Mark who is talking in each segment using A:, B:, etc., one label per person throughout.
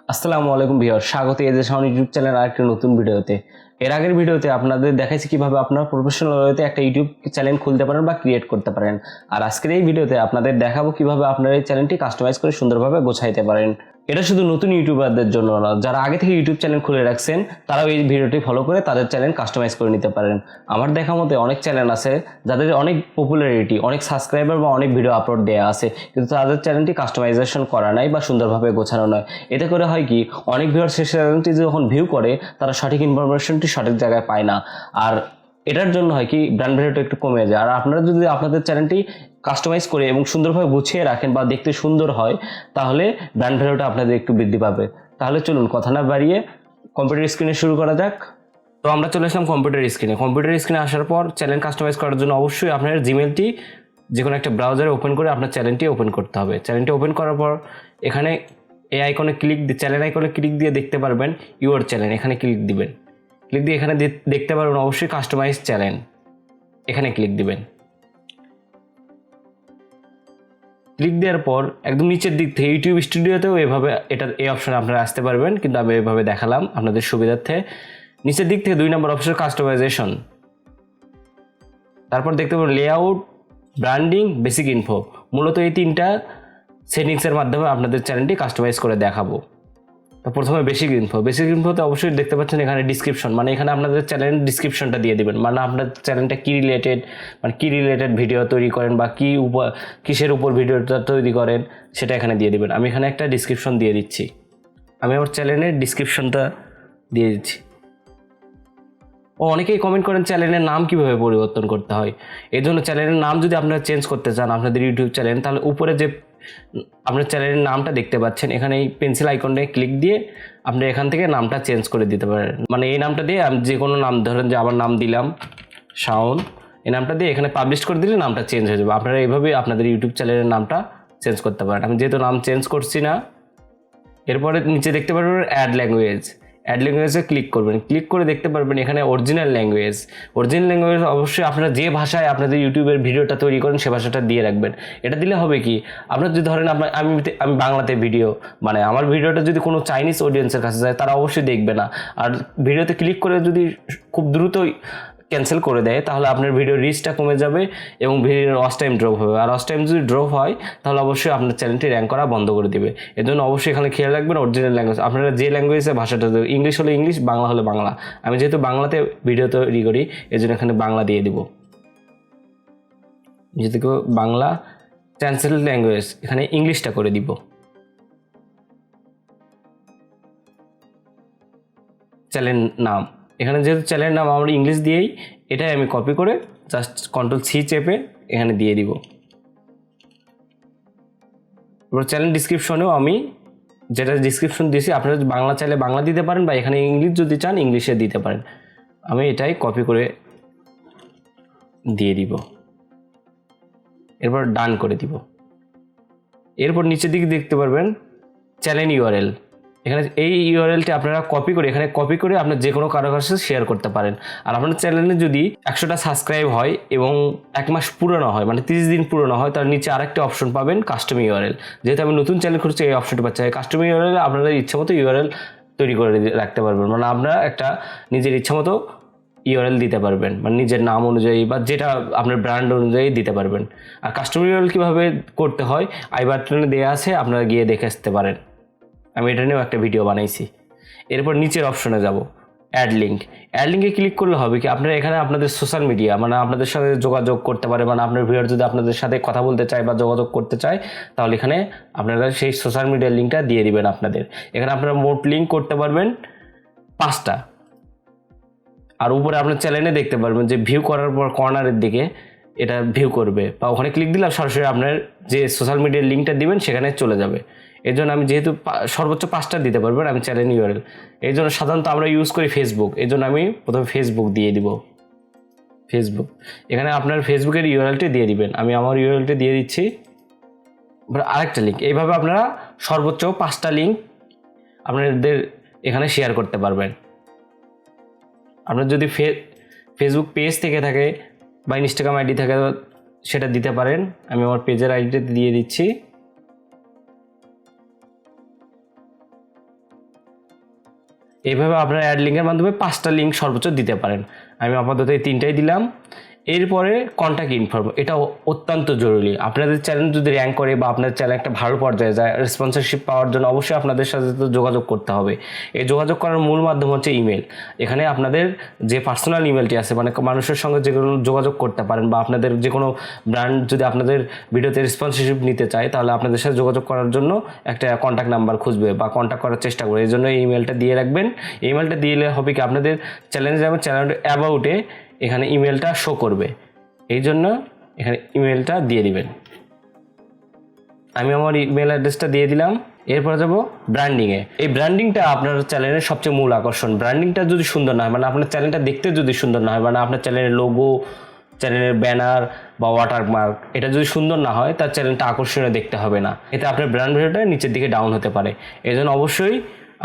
A: আসসালামু আলাইকুম ভিউয়ার, স্বাগত এজশাওন ইউটিউব চ্যানেল আরেকটি নতুন ভিডিওতে। এর আগের ভিডিওতে আপনাদের দেখাইছি কিভাবে আপনার প্রফেশনাল ওয়েতে একটা ইউটিউব চ্যানেল খুলতে পারেন বা ক্রিয়েট করতে পারেন। আর আজকের এই ভিডিওতে আপনাদের দেখাবো কিভাবে আপনার এই চ্যানেলটি কাস্টমাইজ করে সুন্দরভাবে গোছাইতে পারেন। এটা শুধু নতুন ইউটিউবারদের জন্য না, যারা আগে থেকে ইউটিউব চ্যানেল খুলে রাখছেন তারাও এই ভিডিওটি ফলো করে তাদের চ্যানেল কাস্টমাইজ করে নিতে পারেন। আমার দেখা মতে অনেক চ্যানেল আছে যাদের অনেক পপুলারিটি, অনেক সাবস্ক্রাইবার বা অনেক ভিডিও আপলোড দেওয়া আছে, কিন্তু তাদের চ্যানেলটি কাস্টমাইজেশন করা নাই বা সুন্দরভাবে গোছানো নয়। এতে করে হয় কি, অনেক ভিউয়ার সেই চ্যানেলটি যখন ভিউ করে তারা সঠিক ইনফরমেশনটি সঠিক জায়গায় পায় না। আর এটার জন্য হয় কি, ব্র্যান্ড ভ্যালুটা একটু কমে যায়। আর আপনারা যদি আপনাদের চ্যানেলটি কাস্টমাইজ করে এবং সুন্দরভাবে গুছিয়ে রাখেন বা দেখতে সুন্দর হয়, তাহলে ব্র্যান্ড ভ্যালুটা আপনাদের একটু বৃদ্ধি পাবে। তাহলে চলুন কথা না বাড়িয়ে কম্পিউটার স্ক্রিনে শুরু করা যাক। তো আমরা চলে আসলাম কম্পিউটার স্ক্রিনে আসার পর চ্যানেল কাস্টমাইজ করার জন্য অবশ্যই আপনার জিমেলটি যে কোনো একটা ব্রাউজারে ওপেন করে আপনার চ্যানেলটি ওপেন করতে হবে। চ্যানেলটি ওপেন করার পর এখানে এই আইকনে চ্যানেল আইকনে ক্লিক দিয়ে দেখতে পারবেন ইউর চ্যানেল, এখানে ক্লিক দিবেন। ক্লিক দিয়ে এখানে দেখতে পারবেন অবশ্যই কাস্টমাইজ চ্যানেল, এখানে ক্লিক দিবেন। ক্লিক দেওয়ার পর একদম নিচের দিক থেকে ইউটিউব স্টুডিওতেও এভাবে এই অপশনে আপনারা আসতে পারবেন, কিন্তু আমি এভাবে দেখালাম আপনাদের সুবিধার্থে। নিচের দিক থেকে 2 নম্বর অপশন কাস্টমাইজেশন, তারপর দেখতে পাবেন লেআউট, ব্র্যান্ডিং, বেসিক ইনফো। মূলত এই 3টা সেটিংসের মাধ্যমে আপনাদের চ্যানেলটি কাস্টমাইজ করে দেখাবো। তো প্রথমে বেসিক ইনফোতে অবশ্যই দেখতে পাচ্ছেন এখানে ডিসক্রিপশন, মানে এখানে আপনাদের চ্যানেলের ডিসক্রিপশনটা দিয়ে দিবেন, মানে আপনার চ্যানেলটা কী রিলেটেড ভিডিও তৈরি করেন বা কিসের উপর ভিডিওটা তৈরি করেন সেটা এখানে দিয়ে দিবেন। আমি এখানে একটা ডিসক্রিপশন দিয়ে দিচ্ছি, আমি আমার চ্যানেলের ডিসক্রিপশনটা দিয়ে দিচ্ছি। অনেকেই কমেন্ট করেন চ্যানেলের নাম কিভাবে পরিবর্তন করতে হয়। এই জন্য চ্যানেলের নাম যদি আপনারা চেঞ্জ করতে চান আপনাদের ইউটিউব চ্যানেল, তাহলে উপরে যে আপনার চ্যানেলের নামটা দেখতে পাচ্ছেন এখানে এই পেন্সিল আইকনে ক্লিক দিয়ে আপনি এখান থেকে নামটা চেঞ্জ করে দিতে পারেন। মানে এই নামটা দিয়ে আমি যে কোনো নাম, ধরেন যে আমার নাম দিলাম শাওন, এই নামটা দিয়ে এখানে পাবলিশ করে দিলে নামটা চেঞ্জ হয়ে যাবে। আপনারা এইভাবে আপনাদের ইউটিউব চ্যানেলের নামটা চেঞ্জ করতে পারেন। আমি যেহেতু নাম চেঞ্জ করছি না, এরপরে নিচে দেখতে পারবেন অ্যাড ল্যাঙ্গুয়েজে ক্লিক করবেন। ক্লিক করে দেখতে পারবেন এখানে অরিজিনাল ল্যাঙ্গুয়েজ অবশ্যই আপনারা যে ভাষায় আপনাদের ইউটিউবের ভিডিওটা তৈরি করেন সে ভাষাটা দিয়ে রাখবেন। এটা দিলে হবে কি, আপনার যদি ধরেন আমি বাংলাতে ভিডিও, মানে আমার ভিডিওটা যদি কোনো চাইনিজ অডিয়েন্সের কাছে যায় তারা অবশ্যই দেখবে না। আর ভিডিওতে ক্লিক করে যদি খুব দ্রুতই ক্যান্সেল করে দেয় তাহলে আপনার ভিডিওর রিচটা কমে যাবে এবং ভিডিওর ওয়াচ টাইম ড্রপ হবে। আর ওয়াচ টাইম যদি ড্রপ হয় তাহলে অবশ্যই আপনার চ্যানেলটি র্যাঙ্ক করা বন্ধ করে দেবে। এর জন্য অবশ্যই এখানে খেয়াল রাখবেন অরিজিনাল ল্যাঙ্গুয়েজ, আপনারা যে ল্যাঙ্গুয়েজে ভাষাটা দেবেন, ইংলিশ হলে ইংলিশ, বাংলা হলে বাংলা। আমি যেহেতু বাংলাতে ভিডিও তৈরি করি এর জন্য এখানে বাংলা দিয়ে দিব। যেহেতু বাংলা, ট্রান্সলেট ল্যাঙ্গুয়েজ এখানে ইংলিশটা করে দিব। চ্যানেল নাম, এখানে যেহেতু চ্যানেলের নাম আমরা ইংলিশ দিয়েই, এটাই আমি কপি করে জাস্ট Ctrl+C চেপে এখানে দিয়ে দিব। এবার চ্যানেল ডিসক্রিপশনেও আমি যেটা ডিসক্রিপশন দিয়েছি আপনারা বাংলা চাইলে বাংলা দিতে পারেন বা এখানে ইংলিশ যদি চান ইংলিশে দিতে পারেন। আমি এটাই কপি করে দিয়ে দিব, এরপর ডান করে দিব। এরপর নিচের দিকে দেখতে পারবেন চ্যানেল ইউআরএল, এখানে এই ইউআরএলটি আপনারা এখানে কপি করে আপনার যে কোনো কারো কাছে শেয়ার করতে পারেন। আর আপনার চ্যানেলে যদি 100টা সাবস্ক্রাইব হয় এবং 1 মাস পুরনো হয়, মানে 30 দিন পুরনো হয়, তার নিচে আরেকটা অপশন পাবেন কাস্টম ইউআরএল। যেহেতু আমি নতুন চ্যানেল খুলছি এই অপশনটা পাচ্ছি। কাস্টম ইউআরএল আপনারা ইচ্ছা মতো ইউআরএল তৈরি করে রাখতে পারবেন, মানে আপনারা একটা নিজের ইচ্ছা মতো ইউআরএল দিতে পারবেন, মানে নিজের নাম অনুযায়ী বা যেটা আপনার ব্র্যান্ড অনুযায়ী দিতে পারবেন। আর কাস্টম ইউআরএল কীভাবে করতে হয় আই বাটনে দেওয়া আছে, আপনারা গিয়ে দেখে আসতে পারেন, আমি এটা নিয়েও একটা ভিডিও বানাইছি। এরপর নিচের অপশনে যাব, অ্যাড লিঙ্কে ক্লিক করলে হবে কি, আপনারা এখানে আপনাদের সোশ্যাল মিডিয়া, মানে আপনাদের সাথে যোগাযোগ করতে পারে, মানে আপনার ভিউয়ার যদি আপনাদের সাথে কথা বলতে চায় বা যোগাযোগ করতে চায় তাহলে এখানে আপনারা সেই সোশ্যাল মিডিয়ার লিঙ্কটা দিয়ে দিবেন আপনাদের। এখানে আপনারা মোট লিঙ্ক করতে পারবেন 5টা। আর উপরে আপনার চ্যানেলে দেখতে পারবেন যে ভিউ করার পর কর্নারের দিকে এটা ভিউ করবে, বা ওখানে ক্লিক দিলে সরাসরি আপনার যে সোশ্যাল মিডিয়ার লিঙ্কটা দিবেন সেখানে চলে যাবে। এর জন্য আমি যেহেতু সর্বোচ্চ 5টা দিতে পারবেন আমি চ্যানেল ইউআরএল, এই জন্য সাধারণত আমরা ইউজ করি ফেসবুক, এই জন্য আমি প্রথমে ফেসবুক দিয়ে দিব। এখানে আপনার ফেসবুকের ইউআরএলটি দিয়ে দিবেন, আমি আমার ইউআরএলটি দিয়ে দিচ্ছি। আরেকটা লিঙ্ক, এইভাবে আপনারা সর্বোচ্চ 5টা লিঙ্ক আপনাদের এখানে শেয়ার করতে পারবেন। আপনার যদি ফেসবুক পেজ থেকে থাকে বা ইনস্টাগ্রাম আইডি থাকে সেটা দিতে পারেন। আমি আমার পেজের আইডিটা দিয়ে দিচ্ছি। এইভাবে আপনারা অ্যাড লিঙ্কের মাধ্যমে 5টা লিঙ্ক সর্বোচ্চ দিতে পারেন। আমি আপাতত এই 3টাই দিলাম। এরপরে কন্ট্যাক্ট ইনফর্ম, এটা অত্যন্ত জরুরি। আপনাদের চ্যানেল যদি র্যাঙ্ক করে বা আপনার চ্যানেল একটা ভালো পর্যায়ে যায়, স্পন্সরশিপ পাওয়ার জন্য অবশ্যই আপনাদের সাথে তো যোগাযোগ করতে হবে। এই যোগাযোগ করার মূল মাধ্যম হচ্ছে ইমেল। এখানে আপনাদের যে পার্সোনাল ইমেলটি আছে, মানে মানুষের সঙ্গে যে কোনো যোগাযোগ করতে পারেন, বা আপনাদের যে কোনো ব্র্যান্ড যদি আপনাদের ভিডিওতে স্পন্সরশিপ নিতে চায়, তাহলে আপনাদের সাথে যোগাযোগ করার জন্য একটা কন্ট্যাক্ট নাম্বার খুঁজবে বা কন্ট্যাক্ট করার চেষ্টা করবে। এই জন্য এই ইমেলটা দিয়ে রাখবেন। ইমেলটা দিলে হবে কি, আপনাদের চ্যানেলে যাবেন, চ্যানেল অ্যাবাউটে এখানে ইমেলটা শো করবে। এই জন্য এখানে ইমেলটা দিয়ে দিবেন। আমি আমার ইমেল অ্যাড্রেসটা দিয়ে দিলাম। এরপর যাব ব্র্যান্ডিংয়ে। এই ব্র্যান্ডিংটা আপনার চ্যানেলের সবচেয়ে মূল আকর্ষণ। ব্র্যান্ডিংটা যদি সুন্দর না হয়, মানে আপনার চ্যানেলটা দেখতে যদি সুন্দর না হয়, মানে আপনার চ্যানেলের লোগো, চ্যানেলের ব্যানার বা ওয়াটারমার্ক এটা যদি সুন্দর না হয়, তার চ্যানেলটা আকর্ষণীয় দেখতে হবে না। এতে আপনার ব্র্যান্ড ভ্যালুটা নিচের দিকে ডাউন হতে পারে। এই জন্য অবশ্যই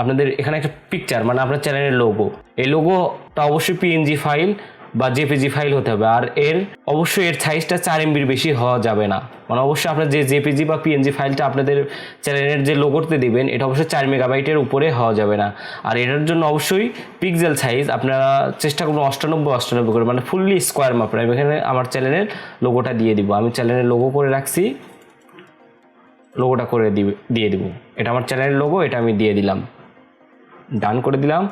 A: আপনাদের এখানে একটা পিকচার, মানে আপনার চ্যানেলের লোগো, এই লোগোটা অবশ্যই পিএনজি ফাইল বা জেপিজি ফাইল হতে হবে। আর অবশ্যই এর সাইজটা 4 MB বেশি হওয়া যাবে না। মানে অবশ্যই আপনার যে জেপিজি বা পিএনজি ফাইলটা আপনাদের চ্যানেলের যে লোগোতে দিবেন, এটা অবশ্যই 4 মেগাবাইটের উপরে হওয়া যাবে না। আর এটার জন্য অবশ্যই পিক্সেল সাইজ আপনারা চেষ্টা করবেন 98 করে, মানে ফুললি স্কোয়ার মাপের। আমি এখানে আমার চ্যানেলের লোগোটা দিয়ে দিব। আমি চ্যানেলের লোগো করে রাখছি, লোগোটা করে দিয়ে দিব। এটা আমার চ্যানেলের লোগো, এটা আমি দিয়ে দিলাম, ডান করে দিলাম।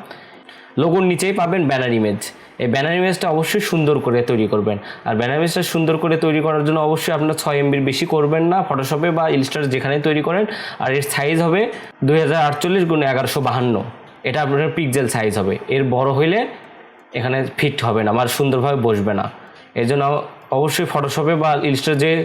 A: লোগোর নিচেই পাবেন ব্যানার ইমেজ। এই ব্যানার ইমেজটা অবশ্যই সুন্দর করে তৈরি করবেন। আর ব্যানার ইমেজটা সুন্দর করে তৈরি করার জন্য অবশ্যই আপনার 6 MB বেশি করবেন না, ফটোশপে বা ইলাস্ট্রেটর যেখানে তৈরি করেন। আর এর সাইজ হবে 2048x1152, এটা আপনার পিক্সেল সাইজ হবে। এর বড় হইলে এখানে ফিট হবে না, মানে সুন্দরভাবে বসবে না। এই জন্য অবশ্যই ফটোশপে বা ইলাস্ট্রেটর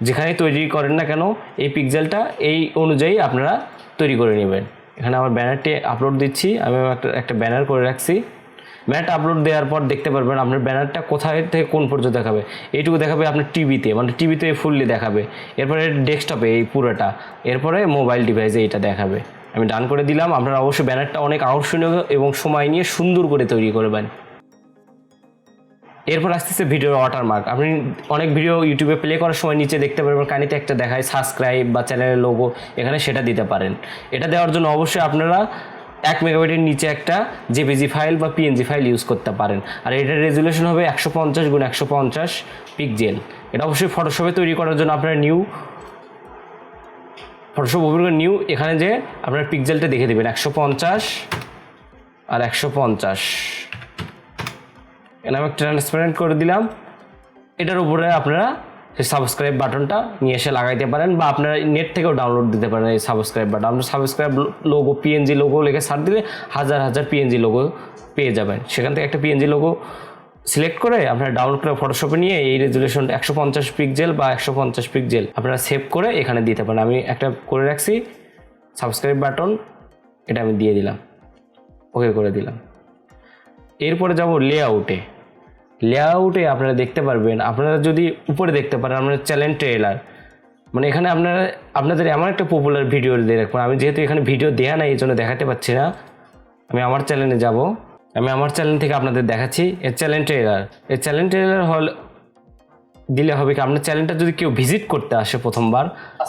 A: যেখানে তৈরি করেন না কেন, এই পিক্সেলটা এই অনুযায়ী আপনারা তৈরি করে নেবেন। এখানে আমার ব্যানারটি আপলোড দিচ্ছি। আমি একটা ব্যানার করে রাখছি। ব্যানারটা আপলোড দেওয়ার পর দেখতে পারবেন আপনার ব্যানারটা কোথায় থেকে কোন পর্যন্ত দেখাবে। এইটুকু দেখাবে আপনার টিভিতে, মানে টিভিতে ফুললি দেখাবে। এরপরে ডেস্কটপে এই পুরোটা, এরপরে মোবাইল ডিভাইসে এইটা দেখাবে। আমি ডান করে দিলাম। আপনারা অবশ্যই ব্যানারটা অনেক আকর্ষণীয় এবং সময় নিয়ে সুন্দর করে তৈরি করবেন। এরপর আসতেছে ভিডিওর ওয়াটারমার্ক। আপনি অনেক ভিডিও ইউটিউবে প্লে করার সময় নিচে দেখতে পারবেন কানিতে একটা দেখায় সাবস্ক্রাইব বা চ্যানেলের লোগো, এখানে সেটা দিতে পারেন। এটা দেওয়ার জন্য অবশ্যই আপনারা 1 মেগাবাইটের নিচে একটা জেপিজি ফাইল বা পিএনজি ফাইল ইউজ করতে পারেন। আর এটার রেজুলেশন হবে 150x150 পিক্সেল। এটা অবশ্যই ফটোশপে তৈরি করার জন্য আপনারা ফটোশপ ওপেন করে এখানে যে আপনার পিক্সেলটা দেখে দেবেন 150 আর 150। এখানে আমি ট্রান্সপারেন্ট করে দিলাম। এটার উপরে আপনারা সেই সাবস্ক্রাইব বাটনটা নিয়ে এসে লাগাইতে পারেন, বা আপনারা নেট থেকেও ডাউনলোড দিতে পারেন এই সাবস্ক্রাইব বাটন। আপনার সাবস্ক্রাইব লোগো, পিএনজি লোগো লিখে সার্চ দিলে হাজার পিএনজি লোগো পেয়ে যাবেন। সেখান থেকে একটা পিএনজি লোগো সিলেক্ট করে আপনারা ডাউনলোড করে ফটোশপে নিয়ে এই রেজুলেশন 150 পিক্সেল বা 150 পিক্সেল আপনারা সেভ করে এখানে দিতে পারেন। আমি একটা করে রাখছি সাবস্ক্রাইব বাটন, এটা আমি দিয়ে দিলাম, ওকে করে দিলাম। এরপরে যাব লেআউটে। আপনারা দেখতে পারবেন, আপনারা যদি উপরে দেখতে পারেন আপনার চ্যানেল ট্রেলার, মানে এখানে আপনাদের এমন একটা পপুলার ভিডিও দিয়ে রাখবেন। আমি যেহেতু এখানে ভিডিও দেয়া নাই, এই জন্য দেখাতে পাচ্ছি না। আমি আমার চ্যানেলে যাব। আমি আমার চ্যানেল থেকে আপনাদের দেখাচ্ছি এর চ্যানেল ট্রেলার। এই চ্যানেল ট্রেলার দিলে হবে কি, আপনার চ্যানেলটা যদি কেউ ভিজিট করতে আসে প্রথমবার,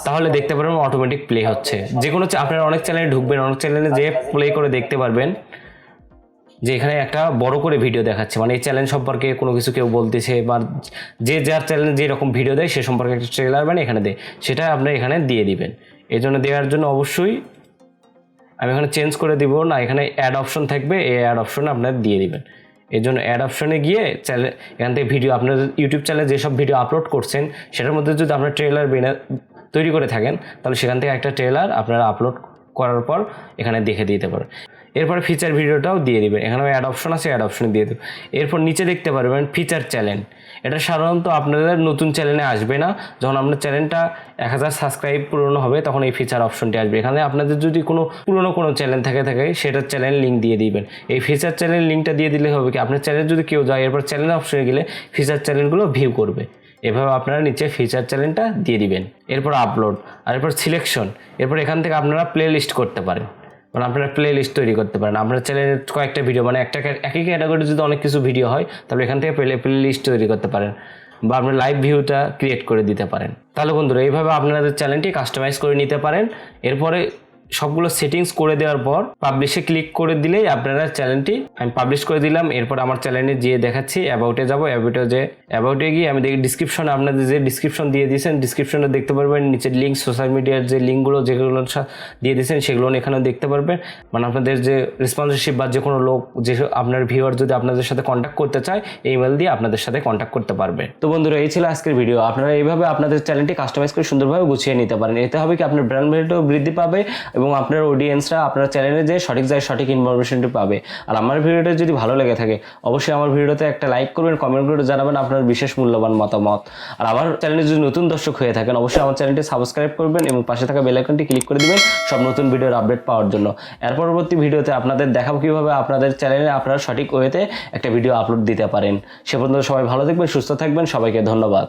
A: তাহলে দেখতে পারবেন অটোমেটিক প্লে হচ্ছে। যে কোনো আপনারা অনেক চ্যানেলে ঢুকবেন, অনেক চ্যানেলে যে প্লে করে দেখতে পারবেন যে এখানে একটা বড় করে ভিডিও দেখাচ্ছে, মানে এই চ্যানেল সম্পর্কে কোনো কিছু কেউ বলতেছে, বা যার চ্যানেলে যেরকম ভিডিও দেয় সে সম্পর্কে একটা ট্রেলার মানে এখানে দেয়, সেটা আপনি এখানে দিয়ে দিবেন। এই জন্য দেওয়ার জন্য অবশ্যই আমি এখানে চেঞ্জ করে দিব না, এখানে অ্যাড অপশন থাকবে, এই অ্যাড অপশনে আপনারা দিয়ে দিবেন। এই জন্য অ্যাড অপশনে গিয়ে চ্যানেল এখান থেকে ভিডিও আপনার ইউটিউব চ্যানেলে যেসব ভিডিও আপলোড করছেন সেটার মধ্যে যদি আপনার ট্রেলার তৈরি করে থাকেন, তাহলে সেখান থেকে একটা ট্রেলার আপনারা আপলোড করার পর এখানে দেখে দিতে পারেন। এরপর ফিচার ভিডিওটাও দিয়ে দিবেন। এখানে অ্যাড অপশন আছে, অ্যাড অপশনে দিয়ে দেবেন। এরপর নিচে দেখতে পারবেন ফিচার চ্যানেল। এটা সাধারণত আপনাদের নতুন চ্যানেলে আসবে না, যখন আপনার চ্যানেলটা 1000 সাবস্ক্রাইব পূরণ হবে তখন এই ফিচার অপশনটি আসবে। এখানে আপনাদের যদি পুরনো কোনো চ্যানেল থাকে সেটার চ্যানেল লিঙ্ক দিয়ে দিবেন। এই ফিচার চ্যানেল লিঙ্কটা দিয়ে দিলে হবে কি, আপনার চ্যানেল যদি কেউ যায়, এরপর চ্যানেল অপশনে গেলে ফিচার চ্যানেলগুলো ভিউ করবে। এভাবে আপনারা নিচে ফিচার চ্যানেলটা দিয়ে দিবেন। এরপর আপলোড, আর এরপর সিলেকশন। এরপর এখান থেকে আপনারা প্লে লিস্ট করতে পারেন, মানে আপনারা প্লে লিস্ট তৈরি করতে পারেন। আপনার চ্যানেলের কয়েকটা ভিডিও, মানে একই ক্যাটাগরি যদি অনেক কিছু ভিডিও হয়, তাহলে এখান থেকে প্লে লিস্ট তৈরি করতে পারেন, বা আপনার লাইভ ভিউটা ক্রিয়েট করে দিতে পারেন। তাহলে বন্ধুরা এইভাবে আপনাদের চ্যানেলটি কাস্টমাইজ করে নিতে পারেন। এরপরে সবগুলো সেটিংস করে দেওয়ার পর পাবলিশে ক্লিক করে দিলেই আপনারা চ্যানেলটি আমি পাবলিশ করে দিলাম। এরপর আমার চ্যানেলে যেয়ে দেখাচ্ছি অ্যাবাউটে যাব, অ্যাবাউটে গিয়ে আমি দেখি ডিসক্রিপশনে আপনাদের যে ডিসক্রিপশন দিয়ে দিয়েছেন ডিসক্রিপশনে দেখতে পারবেন নিচের লিঙ্ক, সোশ্যাল মিডিয়ার যে লিঙ্কগুলো যেগুলো দিয়ে দিয়েছেন সেগুলো এখানেও দেখতে পারবেন। মানে আপনাদের যে রেসপন্সরশিপ বা যে কোনো লোক যে আপনার ভিউয়ার যদি আপনাদের সাথে কন্ট্যাক্ট করতে চায় ইমেল দিয়ে আপনাদের সাথে কন্ট্যাক্ট করতে পারবে। তো বন্ধুরা এই ছিল আজকের ভিডিও। আপনারা এইভাবে আপনাদের চ্যানেলটি কাস্টমাইজ করে সুন্দরভাবে গুছিয়ে নিতে পারেন। এতে হবে কি আপনার ব্র্যান্ড ভ্যালুটাও বৃদ্ধি পাবে এবং আপনার অডিয়েন্সরা আপনার চ্যানেলে যে সঠিক ইনফরমেশনটি পাবে। আর আমার ভিডিওটা যদি ভালো লেগে থাকে অবশ্যই আমার ভিডিওতে একটা লাইক করবেন, কমেন্ট করে জানাবেন আপনার বিশেষ মূল্যবান মতামত। আর আমার চ্যানেলে যদি নতুন দর্শক হয়ে থাকেন অবশ্যই আমার চ্যানেলটি সাবস্ক্রাইব করবেন এবং পাশে থাকা বেল আইকনটি ক্লিক করে দিবেন সব নতুন ভিডিওর আপডেট পাওয়ার জন্য। এর পরবর্তী ভিডিওতে আপনাদের দেখাবো কিভাবে আপনাদের চ্যানেলে আপনারা সঠিক ওয়েতে একটা ভিডিও আপলোড দিতে পারেন। সে পর্যন্ত সবাই ভালো থাকবেন, সুস্থ থাকবেন, সবাইকে ধন্যবাদ।